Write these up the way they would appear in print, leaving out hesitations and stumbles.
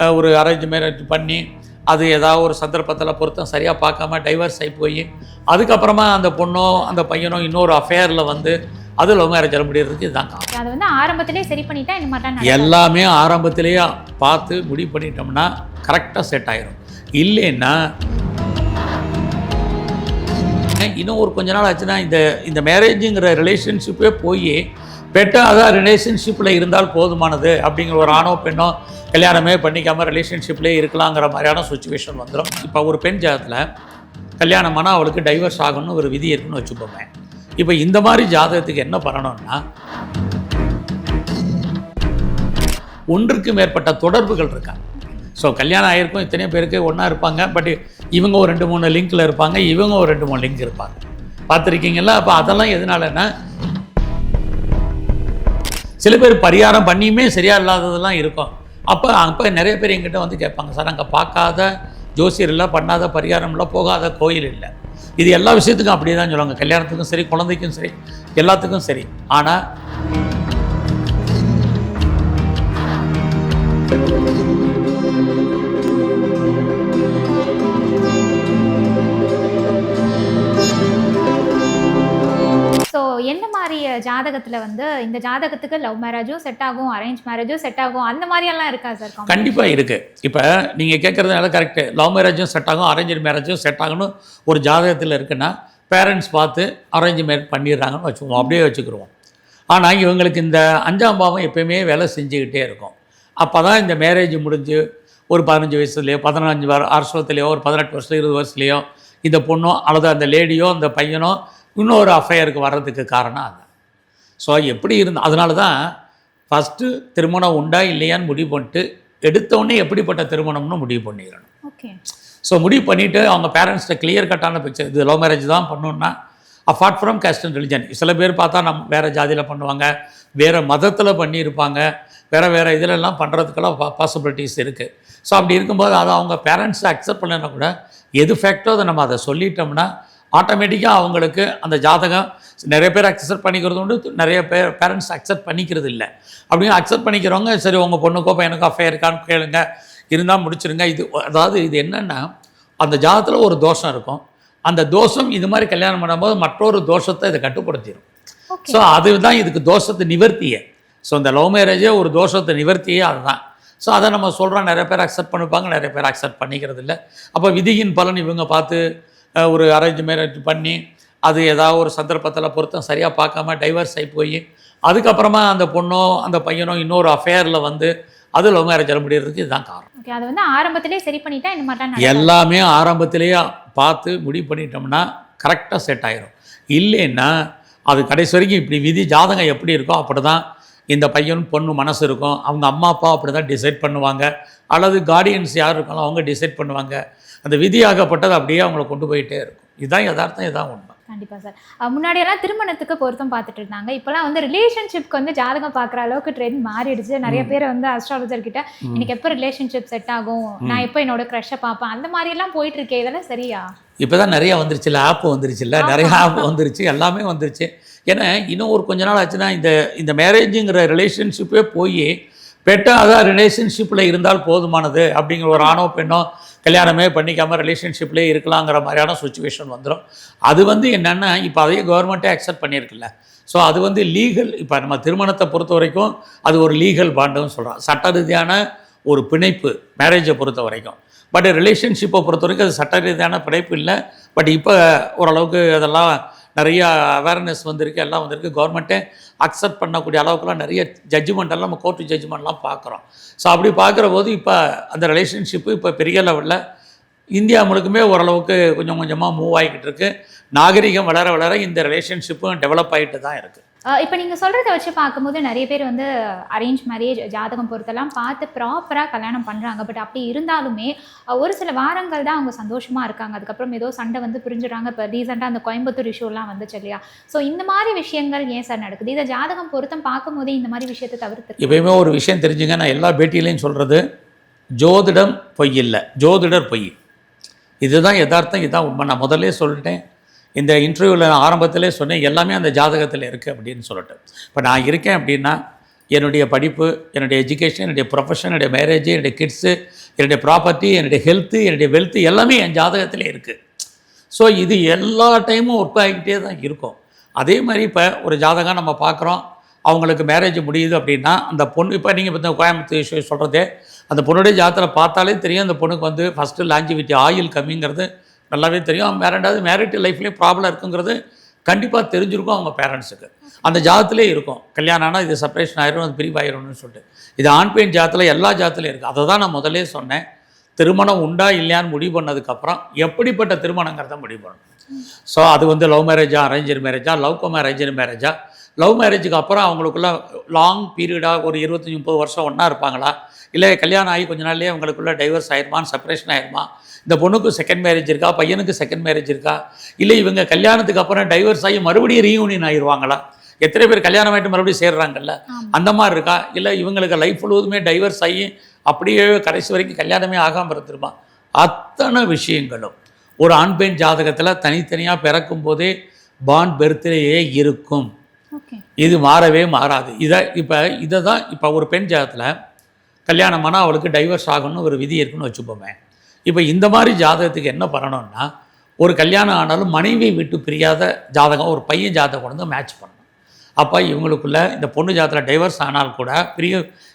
ஒரு arrange marriage பண்ணி அது ஏதாவது ஒரு சந்தர்ப்பத்தில் பொருத்தம் சரியாக பார்க்காம டைவர்ஸ் ஆகி போய் அதுக்கப்புறமா அந்த பொண்ணோ அந்த பையனோ இன்னொரு அஃபேரில் வந்து அது லவ் மேரேஜில் முடியறதுக்கு இதுதான் காரணம். அது வந்து ஆரம்பத்திலே சரி பண்ணிட்டா இந்த மாதிரி எல்லாமே ஆரம்பத்திலேயே பார்த்து முடிவு பண்ணிட்டோம்னா கரெக்டாக செட் ஆகிடும். இல்லைன்னா இன்னும் ஒரு கொஞ்ச நாள் ஆச்சுன்னா இந்த மேரேஜுங்கிற ரிலேஷன்ஷிப்பே போய் பெட்டாக ரிலேஷன்ஷிப்பில் இருந்தால் போதுமானது அப்படிங்கிற ஒரு ஆணோ பெண்ணோ கல்யாணமே பண்ணிக்காமல் ரிலேஷன்ஷிப்லேயே இருக்கலாங்கிற மாதிரியான சுச்சுவேஷன் வந்துடும். இப்போ ஒரு பெண் ஜாதகத்தில் கல்யாணமானால் அவளுக்கு டைவர்ஸ் ஆகணும்னு ஒரு விதி இருக்குன்னு வச்சுப்போமே. இப்போ இந்த மாதிரி ஜாதகத்துக்கு என்ன பண்ணணும்னா ஒன்றுக்கு மேற்பட்ட தொடர்புகள் இருக்காங்க. ஸோ கல்யாணம் ஆகிருக்கும் இத்தனையோ பேருக்கு ஒன்றா இருப்பாங்க. பட் இவங்க ஒரு 2-3 லிங்கில் இருப்பாங்க, இவங்க ஒரு 2-3 லிங்க் இருப்பாங்க. பார்த்துருக்கீங்களா? அப்போ அதெல்லாம் எதனாலன்னா சில பேர் பரிகாரம் பண்ணியுமே சரியாக இல்லாததெல்லாம் இருக்கும். அப்போ நிறைய பேர் எங்கிட்ட வந்து கேட்பாங்க, சார் அங்கே பார்க்காத ஜோசியர் இல்லை, பண்ணாத பரிகாரம் இல்லை, போகாத கோயில் இல்லை. இது எல்லா விஷயத்துக்கும் அப்படியே தான் சொல்லுவாங்க. கல்யாணத்துக்கும் சரி, குழந்தைக்கும் சரி, எல்லாத்துக்கும் சரி. ஆனால் ஸோ என்ன மாதிரி ஜாதகத்தில் வந்து இந்த ஜாதகத்துக்கு லவ் மேரேஜும் செட் ஆகும், அரேஞ்ச் மேரேஜும் செட் ஆகும், அந்த மாதிரியெல்லாம் இருக்கா சார்? கண்டிப்பாக இருக்குது. இப்போ நீங்கள் கேட்குறதுனால கரெக்டு. லவ் மேரேஜும் செட் ஆகும், அரேஞ்ச் மேரேஜும் செட் ஆகும்னு ஒரு ஜாதகத்தில் இருக்குன்னா பேரண்ட்ஸ் பார்த்து அரேஞ்ச் மேரேஜ் பண்ணிடுறாங்கன்னு வச்சுக்குவோம், அப்படியே வச்சுக்கிடுவோம். ஆனால் இவங்களுக்கு இந்த 5ஆம் பாவம் எப்போயுமே வேலை செஞ்சுக்கிட்டே இருக்கும். அப்போ தான் இந்த மேரேஜ் முடிஞ்சு ஒரு 15 வயசுலையோ 15 வருஷத்துலையோ ஒரு 18 வருஷம் 20 வருஷத்துலையோ இந்த பொண்ணோ அல்லது அந்த லேடியோ அந்த பையனோ இன்னொரு அஃபையருக்கு வர்றதுக்கு காரணம் அது. ஸோ எப்படி அதனால தான் ஃபஸ்ட்டு திருமணம் உண்டா இல்லையான்னு முடிவு பண்ணிட்டு எடுத்தோடனே எப்படிப்பட்ட திருமணம்னு முடிவு பண்ணிடணும். ஓகே. ஸோ முடிவு பண்ணிவிட்டு அவங்க பேரண்ட்ஸ்கிட்ட கிளியர் கட்டான பிக்சர், இது லவ் மேரேஜ் தான் பண்ணணுன்னா apart from caste and religion. சில பேர் பார்த்தா வேறு ஜாதியில் பண்ணுவாங்க, வேறு மதத்தில் பண்ணியிருப்பாங்க, வேறு இதிலெல்லாம் பண்ணுறதுக்கெல்லாம் பாசிபிலிட்டிஸ் இருக்குது. ஸோ அப்படி இருக்கும்போது அதை அவங்க பேரண்ட்ஸை அக்செப்ட் பண்ணலைன்னா கூட எது ஃபேக்டோ அதை நம்ம அதை சொல்லிட்டோம்னா ஆட்டோமேட்டிக்காக அவங்களுக்கு அந்த ஜாதகம் நிறைய பேர் அக்செப்ட் பண்ணிக்கிறது உண்டு, நிறைய பேர் பேரண்ட்ஸ் அக்செப்ட் பண்ணிக்கிறது இல்லை. அப்படின்னு அக்செப்ட் பண்ணிக்கிறவங்க சரி உங்கள் பொண்ணுக்கோ பையனுக்கோ அஃபேர் இருக்கான்னு கேளுங்க, இருந்தால் முடிச்சிருங்க. இது என்னென்னா அந்த ஜாதகத்தில் ஒரு தோஷம் இருக்கும். அந்த தோஷம் இது மாதிரி கல்யாணம் பண்ணும்போது மற்றொரு தோஷத்தை இதை கட்டுப்படுத்திடும். ஸோ அதுதான் இதுக்கு தோஷத்தை நிவர்த்தியே. ஸோ இந்த லவ் மேரேஜே ஒரு தோஷத்தை நிவர்த்தியே அதுதான். ஸோ அதை நம்ம சொல்கிறோம், நிறைய பேர் அக்செப்ட் பண்ணிப்பாங்க, நிறைய பேர் அக்செப்ட் பண்ணிக்கிறது இல்லை. அப்போ விதியின் பலன் இவங்க பார்த்து ஒரு அரேஞ்ச் மேரேஜ் பண்ணி அது ஏதாவது ஒரு சந்தர்ப்பத்தில் பொருத்தம் சரியாக பார்க்காம டைவர்ஸ் ஆகி போய் அதுக்கப்புறமா அந்த பொண்ணோ அந்த பையனோ இன்னொரு அஃபேரில் வந்து அது லவ் மேரேஜில் முடியறதுக்கு இதுதான் காரணம். ஓகே. அது வந்து ஆரம்பத்திலே சரி பண்ணிட்டா இந்த மாதிரி எல்லாமே ஆரம்பத்திலேயே பார்த்து முடிவு பண்ணிட்டோம்னா கரெக்டாக செட் ஆகிடும். இல்லைன்னா அது கடைசி வரைக்கும் இப்படி விதி ஜாதகம் எப்படி இருக்கோ அப்படி தான் இந்த பையன் பொண்ணு மனசு இருக்கும். அவங்க அம்மா அப்பா அப்படி தான் டிசைட் பண்ணுவாங்க, அல்லது கார்டியன்ஸ் யார் இருக்காங்களோ அவங்க டிசைட் பண்ணுவாங்க. அந்த விதியாகப்பட்டது அப்படியே அவங்கள கொண்டு போயிட்டே இருக்கும். இதுதான் யதார்த்தம், இதுதான் உண்மை. கண்டிப்பாக சார். முன்னாடியெல்லாம் திருமணத்துக்கு பொருத்தம் பார்த்துட்டு இருந்தாங்க. இப்போலாம் வந்து ரிலேஷன்ஷிப்க்கு வந்து ஜாதகம் பார்க்குற அளவுக்கு ட்ரெண்ட் மாறிடுச்சு. நிறைய பேர் வந்து அஸ்ட்ராலஜர் கிட்ட எனக்கு எப்போ ரிலேஷன்ஷிப் செட் ஆகும், நான் எப்போ என்னோட க்ரஷை பார்ப்பேன், அந்த மாதிரியெல்லாம் போயிட்டு இருக்கே, இதெல்லாம் சரியா? இப்போ தான் நிறையா வந்துருச்சுல்ல, ஆப் வந்துருச்சுல்ல, நிறைய ஆப் வந்துருச்சு, எல்லாமே வந்துருச்சு. ஏன்னா இன்னும் ஒரு கொஞ்ச நாள் ஆச்சுன்னா இந்த மேரேஜுங்கிற ரிலேஷன்ஷிப்பே போய் பெட்டாக ரிலேஷன்ஷிப்பில் இருந்தால் போதுமானது அப்படிங்கிற ஒரு ஆணோ பெண்ணோ கல்யாணமே பண்ணிக்காமல் ரிலேஷன்ஷிப்லேயே இருக்கலாங்கிற மாதிரியான சுச்சுவேஷன் வந்துடும். அது வந்து என்னென்னா இப்போ அதையும் கவர்மெண்ட்டே அக்செப்ட் பண்ணியிருக்குல்ல. ஸோ அது வந்து லீகல். இப்போ நம்ம திருமணத்தை பொறுத்த வரைக்கும் அது ஒரு லீகல் பாண்டுன்னு சொல்கிறோம், சட்ட ரீதியான ஒரு பிணைப்பு மேரேஜை பொறுத்த வரைக்கும். பட் ரிலேஷன்ஷிப்பை பொறுத்த வரைக்கும் அது சட்ட ரீதியான பிணைப்பு இல்லை. பட் இப்போ ஓரளவுக்கு அதெல்லாம் நிறையா அவேர்னஸ் வந்திருக்கு, எல்லாம் வந்திருக்கு. கவர்மெண்ட்டே அக்செப்ட் பண்ணக்கூடிய அளவுக்குலாம் நிறைய ஜட்ஜ்மெண்டெல்லாம் நம்ம கோர்ட்டு ஜட்ஜ்மெண்ட்லாம் பார்க்குறோம். ஸோ அப்படி பார்க்குற போது இப்போ அந்த ரிலேஷன்ஷிப்பு இப்போ பெரிய லெவலில் இந்தியா முழுக்குமே ஓரளவுக்கு கொஞ்சம் கொஞ்சமாக மூவ் ஆகிக்கிட்டு இருக்குது. நாகரிகம் வளர வளர இந்த ரிலேஷன்ஷிப்பும் டெவலப் ஆகிட்டு தான் இருக்குது. இப்போ நீங்கள் சொல்கிறத வச்சு பார்க்கும்போது நிறைய பேர் வந்து அரேஞ்ச் மேரேஜ் ஜாதகம் பொறுத்தெல்லாம் பார்த்து ப்ராப்பராக கல்யாணம் பண்ணுறாங்க. பட் அப்படி இருந்தாலுமே ஒரு சில வாரங்கள் தான் அவங்க சந்தோஷமாக இருக்காங்க, அதுக்கப்புறம் ஏதோ சண்டை வந்து பிரிஞ்சுறாங்க. இப்போ ரீசெண்டாக அந்த கோயம்புத்தூர் இஷ்யூலாம் வந்துச்சு இல்லையா? ஸோ இந்த மாதிரி விஷயங்கள் ஏன் சார் நடக்குது? இதை ஜாதகம் பொருத்தம் பார்க்கும்போதே இந்த மாதிரி விஷயத்தை தவிர்த்து எப்பயுமே ஒரு விஷயம் தெரிஞ்சுங்க, நான் எல்லா பேட்டியிலையும் சொல்கிறது, ஜோதிடம் பொய் இல்லை, ஜோதிடர் பொய். இதுதான் யதார்த்தம், இதுதான் உண்மை. நான் முதல்ல சொல்லிட்டேன், இந்த இன்டர்வியூவில் ஆரம்பத்திலே சொன்னேன், எல்லாமே அந்த ஜாதகத்தில் இருக்குது அப்படின்னு சொல்லிட்டு. இப்போ நான் இருக்கேன் அப்படின்னா என்னுடைய படிப்பு, என்னுடைய எஜுகேஷன், என்னுடைய ப்ரொஃபஷன், என்னுடைய மேரேஜ், என்னுடைய கிட்ஸு, என்னுடைய ப்ராப்பர்ட்டி, என்னுடைய ஹெல்த்து, என்னுடைய வெல்த்து எல்லாமே என் ஜாதகத்திலே இருக்குது. ஸோ இது எல்லா டைமும் ஒர்க் ஆகிக்கிட்டே தான் இருக்கும். அதே மாதிரி இப்போ ஒரு ஜாதகம் நம்ம பார்க்குறோம், அவங்களுக்கு மேரேஜ் முடியுது அப்படின்னா அந்த பொண்ணு, இப்போ நீங்கள் இப்போ கோயம்புத்தூர் இஷ்யூ சொல்கிறதே, அந்த பொண்ணுடைய ஜாதகத்தில் பார்த்தாலே தெரியும் அந்த பொண்ணுக்கு வந்து ஃபஸ்ட்டு லாஞ்சிவிட்டி ஆயில் கம்மிங்கிறது நல்லாவே தெரியும். வேற ரெண்டாவது மேரிட் லைஃப்லேயும் ப்ராப்ளம் இருக்குங்கிறது கண்டிப்பாக தெரிஞ்சிருக்கும் அவங்க பேரண்ட்ஸுக்கு. அந்த ஜாதத்திலே இருக்கும், கல்யாணம் ஆனால் இது செப்பரேஷன் ஆயிரும், அது பிரிவாயிரும்னு சொல்லிட்டு. இது ஆண் பெண் ஜாதத்தில் எல்லா ஜாதத்துலையும் இருக்குது. அதை தான் நான் முதலே சொன்னேன். திருமணம் உண்டா இல்லையான்னு முடிவு பண்ணதுக்கப்புறம் எப்படிப்பட்ட திருமணங்கிறத முடிவு பண்ணணும். ஸோ அது வந்து லவ் மேரேஜா, அரேஞ்சர் மேரேஜா, லவ் கம் அரேஞ்சர் மேரேஜா, லவ் மேரேஜுக்கு அப்புறம் அவங்களுக்குள்ள லாங் பீரியடாக ஒரு 25-30 வருஷம் ஒன்றா இருப்பாங்களா, இல்லை கல்யாணம் ஆகி கொஞ்ச நாள்லேயே அவங்களுக்குள்ள டைவர்ஸ் ஆயிருமான்னு, செப்பரேஷன் ஆயிருமா, இந்த பொண்ணுக்கு செகண்ட் மேரேஜ் இருக்கா, பையனுக்கு செகண்ட் மேரேஜ் இருக்கா, இல்லை இவங்க கல்யாணத்துக்கு அப்புறம் டைவர்ஸ் ஆகி மறுபடியும் ரீயூனியன் ஆயிடுவாங்களா, எத்தனை பேர் கல்யாணம் ஆகிட்டு மறுபடியும் சேர்றாங்கல்ல, அந்த மாதிரி இருக்கா, இல்லை இவங்களுக்கு லைஃப் முழுவதுமே டைவர்ஸ் ஆகி அப்படியே கடைசி வரைக்கும் கல்யாணமே ஆகாமல் இருந்துருமா. அத்தனை விஷயங்களும் ஒரு ஆண் பெண் ஜாதகத்தில் தனித்தனியாக பிறக்கும் போதே பாண்ட் பெர்த்லேயே இருக்கும். இது மாறவே மாறாது. இதை தான் இப்போ ஒரு பெண் ஜாதகத்தில் கல்யாணமானால் அவளுக்கு டைவர்ஸ் ஆகணும்னு ஒரு விதி இருக்குன்னு வச்சுப்போமே. இப்போ இந்த மாதிரி ஜாதகத்துக்கு என்ன பண்ணணும்னா, ஒரு கல்யாணம் ஆனாலும் மனைவியை விட்டு பிரியாத ஜாதகம் ஒரு பையன் ஜாதகம் கொண்டு வந்து மேட்ச் பண்ணணும். அப்போ இவங்களுக்குள்ள இந்த பொண்ணு ஜாதகத்தில் டைவர்ஸ் ஆனால் கூட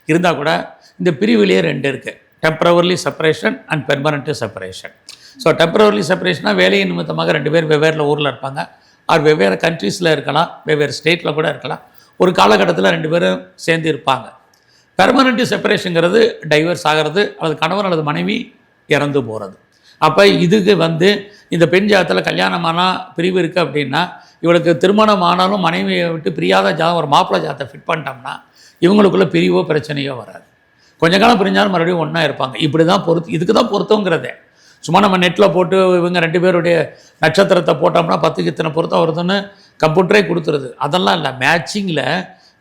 இருந்தால் கூட இந்த பிரிவிலேயே 2 இருக்குது, temporarily separation and permanent separation. So temporarily செப்பரேஷனாக வேலையின் நிமித்தமாக 2 பேர் வெவ்வேறு ஊரில் இருப்பாங்க, அவர் வெவ்வேறு கண்ட்ரீஸில் இருக்கலாம், வெவ்வேறு ஸ்டேட்டில் கூட இருக்கலாம், ஒரு காலகட்டத்தில் 2 பேரும் சேர்ந்து இருப்பாங்க. பெர்மனண்ட் செப்பரேஷனுங்கிறது டைவர்ஸ் ஆகிறது, அல்லது கணவன் அல்லது மனைவி இறந்து போகிறது. அப்போ இதுக்கு வந்து இந்த பெண் ஜாதத்தில் கல்யாணமானால் பிரிவு இருக்குது அப்படின்னா, இவளுக்கு திருமணம் ஆனாலும் மனைவியை விட்டு பிரியாத ஜாதகம் ஒரு மாப்பிள்ளை ஜாதத்தை ஃபிட் பண்ணிட்டோம்னா இவங்களுக்குள்ள பிரிவோ பிரச்சனையோ வராது. கொஞ்ச காலம் பிரிஞ்சாலும் மறுபடியும் ஒன்றா இருப்பாங்க. இப்படி தான் இதுக்கு தான் பொருத்தங்கிறதே. சும்மா நம்ம நெட்டில் போட்டு இவங்க 2 பேருடைய நட்சத்திரத்தை போட்டோம்னா 10க்கு இத்தனை பொருத்தம் வருதுன்னு கம்ப்யூட்டரே கொடுத்துருது. அதெல்லாம் இல்லை. மேட்சிங்கில்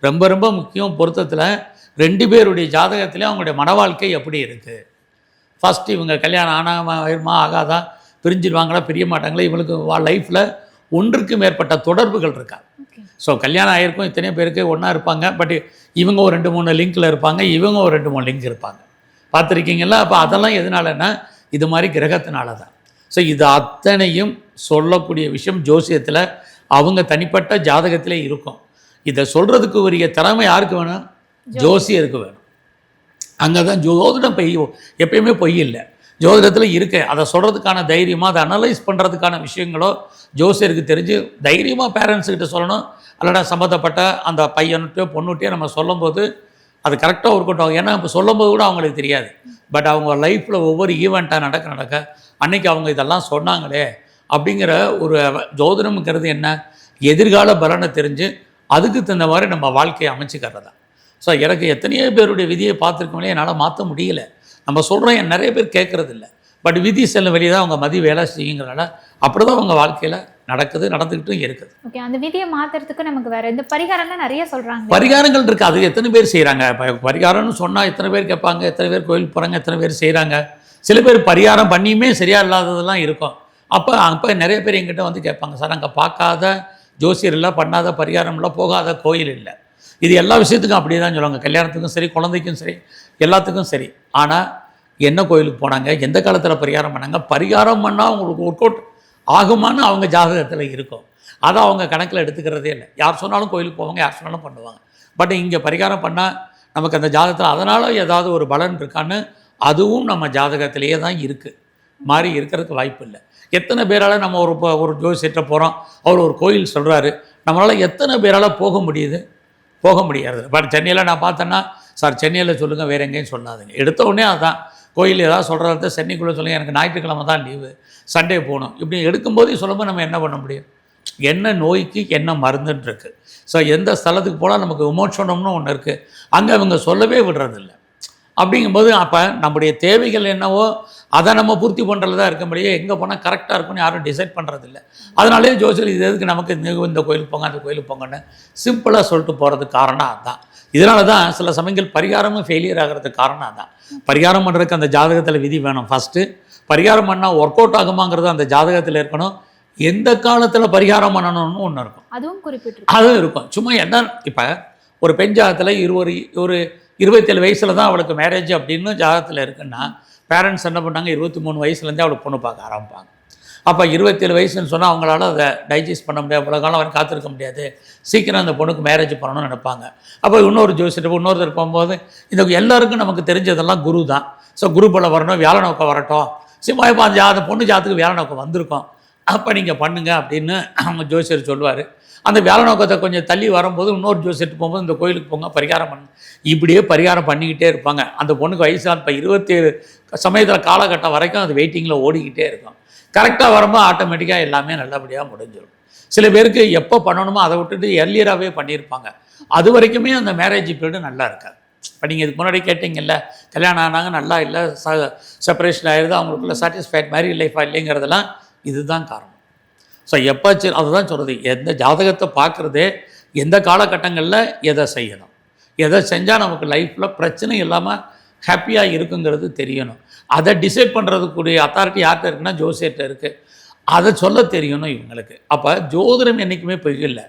ரொம்ப ரொம்ப முக்கியம். பொருத்தத்தில் 2 பேருடைய ஜாதகத்திலே அவங்களுடைய மன வாழ்க்கை எப்படி இருக்குது. ஃபஸ்ட்டு இவங்க கல்யாணம் ஆனாமா ஆகாதா, பிரிஞ்சிடுவாங்களா பிரிய மாட்டாங்களா, இவங்களுக்கு லைஃப்பில் ஒன்றுக்கு மேற்பட்ட தொடர்புகள் இருக்கா. ஸோ கல்யாணம் ஆகிருக்கும், இத்தனை பேருக்கு ஒன்றா இருப்பாங்க, பட் இவங்க ஒரு 2-3 லிங்க்கில் இருப்பாங்க, இவங்க ஒரு 2-3 லிங்க் இருப்பாங்க. பார்த்துருக்கீங்களா? அப்போ அதெல்லாம் எதனாலன்னா இது மாதிரி கிரகத்தினால தான். ஸோ இது அத்தனையும் சொல்லக்கூடிய விஷயம் ஜோசியத்தில் அவங்க தனிப்பட்ட ஜாதகத்திலே இருக்கும். இதை சொல்கிறதுக்கு உரிய திறமை யாருக்கு வேணும்? ஜோசியருக்கு வேணும். அங்கே தான் ஜோதிடம் எப்பயுமே பொய் இல்லை, ஜோதிடத்தில் இருக்கு. அதை சொல்கிறதுக்கான தைரியமாக, அதை அனலைஸ் பண்ணுறதுக்கான விஷயங்களோ ஜோசியருக்கு தெரிஞ்சு தைரியமாக பேரண்ட்ஸுக்கிட்ட சொல்லணும். அல்லடா சம்மந்தப்பட்ட அந்த பையன்கிட்டயோ பொண்ணுகிட்டயோ நம்ம சொல்லும்போது அது கரெக்டாக ஒர்க் அவுட் ஆகும். ஏன்னா இப்போ சொல்லும்போது கூட அவங்களுக்கு தெரியாது, பட் அவங்க லைஃப்பில் ஒவ்வொரு ஈவெண்ட்டாக நடக்க அன்றைக்கி அவங்க இதெல்லாம் சொன்னாங்களே அப்படிங்கிற ஒரு ஜோதிடம்ங்கிறது என்ன, எதிர்கால பலனை தெரிஞ்சு அதுக்கு தகுந்த மாதிரி நம்ம வாழ்க்கையை அமைச்சிக்கிறது தான். ஸோ எனக்கு எத்தனையோ பேருடைய விதியை பார்த்துருக்கோம்லே என்னால் மாற்ற முடியல. நம்ம சொல்கிறோம், நிறைய பேர் கேட்குறதில்ல, பட் விதி செல்லும் வெளியே தான் அவங்க மதி வேலை செய்யுங்கிறனால அப்படி தான் அவங்க வாழ்க்கையில் நடந்துக்கிட்டும் இருக்குது. ஓகே, அந்த விதியை மாற்றுறதுக்கு நமக்கு வேறு இந்த பரிகாரம்லாம் நிறைய சொல்கிறாங்க. பரிகாரங்கள் இருக்குது. அது எத்தனை பேர் செய்கிறாங்க? இப்போ பரிகாரம்னு சொன்னால் எத்தனை பேர் கேட்பாங்க, எத்தனை பேர் கோயிலுக்கு போகிறாங்க, எத்தனை பேர் செய்கிறாங்க. சில பேர் பரிகாரம் பண்ணியுமே சரியாக இல்லாததெல்லாம் இருக்கும். அப்போ நிறைய பேர் எங்கிட்ட வந்து கேட்பாங்க, சார் அங்கே பார்க்காத ஜோசியர் இல்லை, பண்ணாத பரிகாரம் இல்லை, போகாத கோயில் இல்லை. இது எல்லா விஷயத்துக்கும் அப்படியே தான் சொல்லுவாங்க. கல்யாணத்துக்கும் சரி, குழந்தைக்கும் சரி, எல்லாத்துக்கும் சரி. ஆனால் என்ன கோயிலுக்கு போனாங்க, எந்த காலத்தில் பரிகாரம் பண்ணாங்க, பரிகாரம் பண்ணால் அவங்களுக்கு ஒர்க் அவுட் ஆகுமான்னு அவங்க ஜாதகத்தில் இருக்கும். அதை அவங்க கணக்கில் எடுத்துக்கிறதே இல்லை. யார் சொன்னாலும் கோயிலுக்கு போவாங்க, யார் சொன்னாலும் பண்ணுவாங்க. பட் இங்கே பரிகாரம் பண்ணால் நமக்கு அந்த ஜாதகத்தில் அதனால் ஏதாவது ஒரு பலன் இருக்கான்னு அதுவும் நம்ம ஜாதகத்திலேயே தான் இருக்குது, மாறி இருக்கிறதுக்கு வாய்ப்பு இல்லை. எத்தனை பேரால் நம்ம ஒரு ஜோசியர்கிட்ட போகிறோம், அவர் ஒரு கோயில் சொல்கிறாரு, நம்மளால் எத்தனை பேரால் போக முடியாது. பட் சென்னையில் நான் பார்த்தேன்னா, சார் சென்னையில் சொல்லுங்கள், வேறு எங்கேயும் சொல்லாதுங்க. எடுத்த உடனே அதுதான் கோயில் ஏதாவது சொல்கிறத சென்னைக்குள்ளே சொல்லுங்கள், எனக்கு ஞாயிற்றுக்கிழமை தான் லீவு, சண்டே போகணும், இப்படி எடுக்கும்போது சொல்லும்போது நம்ம என்ன பண்ண முடியும்? என்ன நோய்க்கு என்ன மருந்துன்னு இருக்குது. ஸோ எந்த ஸ்தலத்துக்கு போனால் நமக்கு விமோச்சனம்னு ஒன்று இருக்குது, அங்கே அவங்க சொல்லவே விடுறதில்ல. அப்படிங்கும்போது அப்போ நம்முடைய தேவைகள் என்னவோ அதை நம்ம பூர்த்தி பண்ணுறது தான் இருக்க முடியும். எங்கே போனால் கரெக்டாக இருக்கும்னு யாரும் டிசைட் பண்ணுறதில்ல. அதனாலே ஜோசியர் இது எதுக்கு நமக்கு இந்த கோயிலுக்கு போங்க, அந்த கோயிலுக்கு போங்கன்னு சிம்பிளாக சொல்லிட்டு போகிறதுக்கு காரணம் அதுதான். இதனால தான் சில சமயங்கள் பரிகாரமும் ஃபெயிலியர் ஆகிறதுக்கு காரணம் அதுதான். பரிகாரம் பண்ணுறதுக்கு அந்த ஜாதகத்தில் விதி வேணும். ஃபஸ்ட்டு பரிகாரம் பண்ணால் ஒர்க் அவுட் ஆகுமாங்கிறது அந்த ஜாதகத்தில் இருக்கணும். எந்த காலத்தில் பரிகாரம் பண்ணணும்னு ஒன்று இருக்கும், அதுவும் குறிப்பிட்டு அதுவும் இருக்கும். சும்மா என்ன, இப்போ ஒரு பெண் ஜாதகத்தில் ஒரு 27 வயசில் தான் அவளுக்கு மேரேஜ் அப்படின்னு ஜாதகத்தில் இருக்குன்னா பேரண்ட்ஸ் என்ன பண்ணாங்க, 23 வயசுலேருந்தே அவளுக்கு பொண்ணு பார்க்க ஆரம்பிப்பாங்க. அப்போ 27 வயசுன்னு சொன்னால் அவங்களால அதை டைஜஸ்ட் பண்ண முடியாது, இவ்வளோ காலம் அவன் காத்திருக்க முடியாது, சீக்கிரம் அந்த பொண்ணுக்கு மேரேஜ் பண்ணணும்னு நினைப்பாங்க. அப்போ இன்னொருத்தர் போகும்போது இந்த எல்லாருக்கும் நமக்கு தெரிஞ்சதெல்லாம் குரு தான். ஸோ குரு பலம் வரணும், வியாழ நோக்கம் வரட்டும், சும்மா இப்போ அந்த பொண்ணு ஜாதத்துக்கு வியாழ நோக்கம் வந்திருக்கும், அப்போ நீங்கள் பண்ணுங்க அப்படின்னு அவங்க ஜோசியர் சொல்லுவார். அந்த வியாழ நோக்கத்தை கொஞ்சம் தள்ளி வரும்போது இன்னொரு ஜோசியர்ட்டு போகும்போது இந்த கோயிலுக்கு போங்க பரிகாரம் பண்ணு, இப்படியே பரிகாரம் பண்ணிக்கிட்டே இருப்பாங்க. அந்த பொண்ணுக்கு வயசாக இப்போ 27 சமயத்தில் காலகட்டம் வரைக்கும் அது வெயிட்டிங்கில் ஓடிக்கிட்டே இருக்கும். கரெக்டாக வரும்போது ஆட்டோமேட்டிக்காக எல்லாமே நல்லபடியாக முடிஞ்சிடும். சில பேருக்கு எப்போ பண்ணணுமோ அதை விட்டுட்டு எர்லியராகவே பண்ணியிருப்பாங்க, அது வரைக்குமே அந்த மேரேஜ் பீரியடு நல்லா இருக்காது. இப்போ நீங்கள் இதுக்கு முன்னாடி கேட்டிங்கல்ல, கல்யாணம் ஆனாங்க நல்லா இல்லை, செப்பரேஷன் ஆகிடுது, அவங்களுக்குள்ள சாட்டிஸ்ஃபைட் மேரி லைஃபாக இல்லைங்கிறதெல்லாம் இதுதான் காரணம். ஸோ எப்போச்சு அதுதான் சொல்கிறது, எந்த ஜாதகத்தை பார்க்குறதே எந்த காலகட்டங்களில் எதை செய்யணும், எதை செஞ்சால் நமக்கு லைஃப்பில் பிரச்சனை இல்லாமல் ஹாப்பியாக இருக்குங்கிறது தெரியணும். அதை டிசைட் பண்ணுறதுக்குரிய அத்தாரிட்டி யார்கிட்ட இருக்குன்னா ஜோசியர்கிட்ட இருக்குது, அதை சொல்ல தெரியணும் இவங்களுக்கு. அப்போ ஜோதிடம் என்றைக்குமே பொய் இல்லை,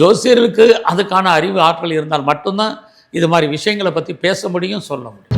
ஜோசியர்களுக்கு அதுக்கான அறிவு ஆற்றல் இருந்தால் மட்டும்தான் இது மாதிரி விஷயங்களை பற்றி பேச முடியும், சொல்ல முடியும்.